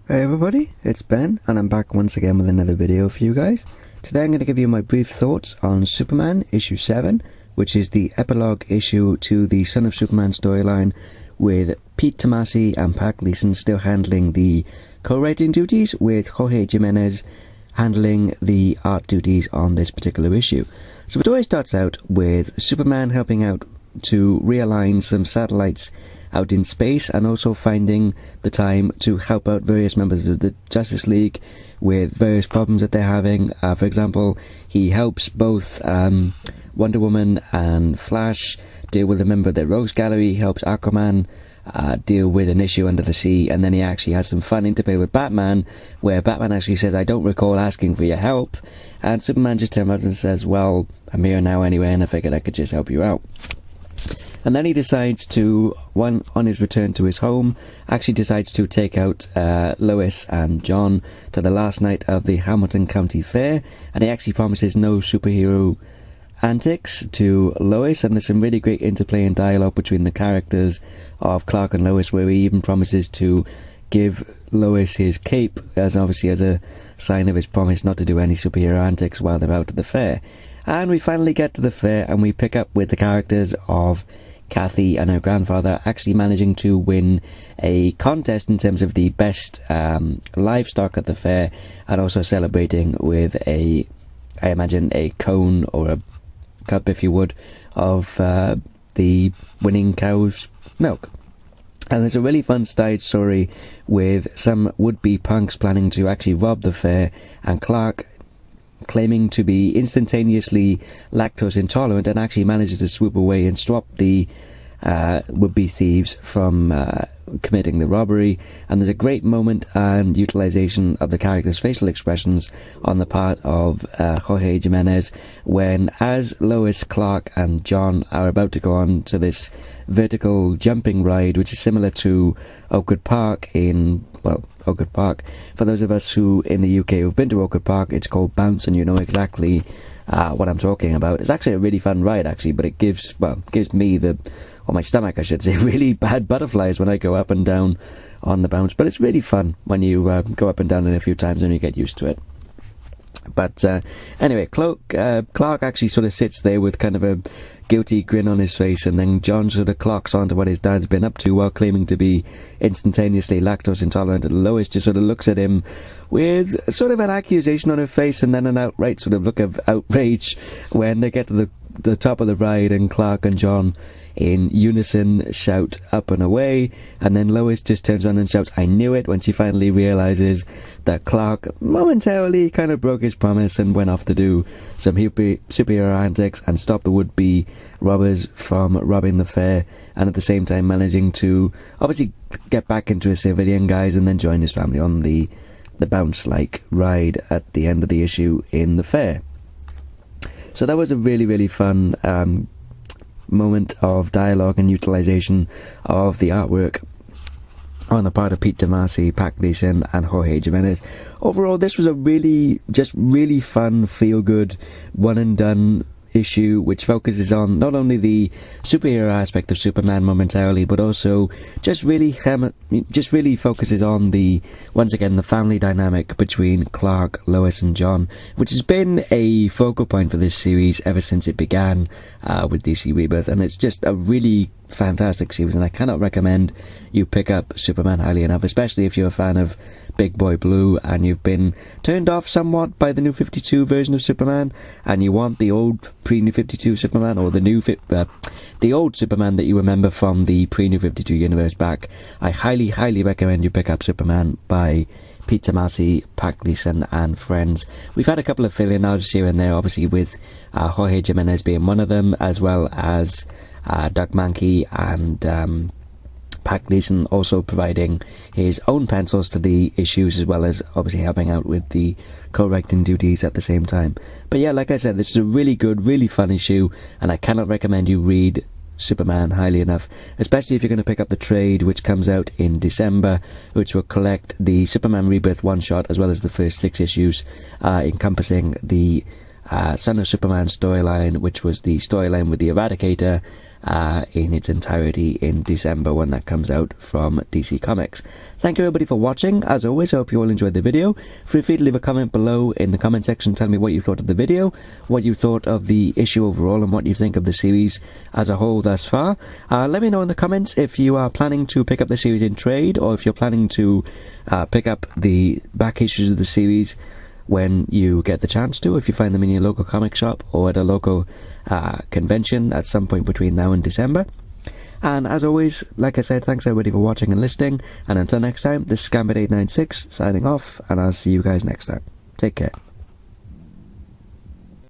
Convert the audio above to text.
Hey everybody, it's Ben, and I'm back once again with another video for you guys. Today I'm going to give you my brief thoughts on Superman issue 7, which is the epilogue issue to the Son of Superman storyline, with Pete Tomasi and Pat Gleason still handling the co-writing duties, with Jorge Jimenez handling the art duties on this particular issue. So the story starts out with Superman helping out to realign some satellites out in space, and also finding the time to help out various members of the Justice League with various problems that they're having. For example, he helps both Wonder Woman and Flash deal with a member of the Rogues Gallery. He helps Aquaman deal with an issue under the sea, and then he actually has some fun interplay with Batman, where Batman actually says, "I don't recall asking for your help," and Superman just turns around and says, "Well, I'm here now anyway, and I figured I could just help you out." And then he decides to, on his return to his home, actually decides to take out Lois and John to the last night of the Hamilton County Fair, and he actually promises no superhero antics to Lois, and there's some really great interplay and dialogue between the characters of Clark and Lois, where he even promises to give Lois his cape, as obviously as a sign of his promise not to do any superhero antics while they're out at the fair. And we finally get to the fair, and we pick up with the characters of Kathy and her grandfather actually managing to win a contest in terms of the best livestock at the fair, and also celebrating with I imagine a cone or a cup, if you would, of the winning cow's milk. And there's a really fun side story with some would-be punks planning to actually rob the fair, and Clark claiming to be instantaneously lactose intolerant, and actually manages to swoop away and stop the would-be thieves from committing the robbery. And there's a great moment and utilization of the characters' facial expressions on the part of Jorge Jimenez, when as Lois, Clark and John are about to go on to this vertical jumping ride, which is similar to Oakwood Park Oakwood Park. For those of us who in the UK who've been to Oakwood Park, it's called Bounce, and you know exactly what I'm talking about. It's actually a really fun ride, actually, but it gives me or my stomach, I should say, really bad butterflies when I go up and down on the bounce. But it's really fun when you go up and down it a few times and you get used to it. But anyway, Clark actually sort of sits there with kind of a guilty grin on his face, and then John sort of clocks onto what his dad's been up to while claiming to be instantaneously lactose intolerant, and Lois just sort of looks at him with sort of an accusation on her face, and then an outright sort of look of outrage when they get to the top of the ride, and Clark and John in unison shout "up and away," and then Lois just turns around and shouts "I knew it," when she finally realizes that Clark momentarily kind of broke his promise and went off to do some superhero antics and stop the would-be robbers from robbing the fair, and at the same time managing to obviously get back into his civilian guise and then join his family on the bounce-like ride at the end of the issue in the fair. So that was a really, really fun moment of dialogue and utilization of the artwork on the part of Pete Tomasi, Pat Gleason and Jorge Jimenez. Overall, this was a really fun, feel-good, one-and-done issue, which focuses on not only the superhero aspect of Superman momentarily, but also just really focuses on the family dynamic between Clark, Lois and John, which has been a focal point for this series ever since it began with DC Rebirth, and it's just a really fantastic series, and I cannot recommend you pick up Superman highly enough, especially if you're a fan of Big Boy Blue and you've been turned off somewhat by the New 52 version of Superman, and you want the old pre-New 52 Superman, or the old Superman that you remember from the pre-New 52 universe back. I highly recommend you pick up Superman by Pete Tomasi, Pat Gleason and friends. We've had a couple of fill-in artists here and there, obviously with Jorge Jimenez being one of them, as well as Doug Mankey and Pat Gleason also providing his own pencils to the issues, as well as obviously helping out with the co-writing duties at the same time. But yeah, like I said, this is a really good, really fun issue, and I cannot recommend you read Superman highly enough, especially if you're going to pick up the trade, which comes out in December, which will collect the Superman Rebirth one-shot as well as the first 6 issues encompassing the Son of Superman storyline, which was the storyline with the Eradicator, in its entirety in December when that comes out from DC Comics. Thank you everybody for watching. As always, I hope you all enjoyed the video. Feel free to leave a comment below in the comment section. Tell me what you thought of the video, what you thought of the issue overall, and what you think of the series as a whole thus far. Let me know in the comments if you are planning to pick up the series in trade, or if you're planning to pick up the back issues of the series when you get the chance to, if you find them in your local comic shop or at a local convention at some point between now and December. And as always, like I said, thanks everybody for watching and listening, and until next time, this is Scambit896 signing off, and I'll see you guys next time. Take care.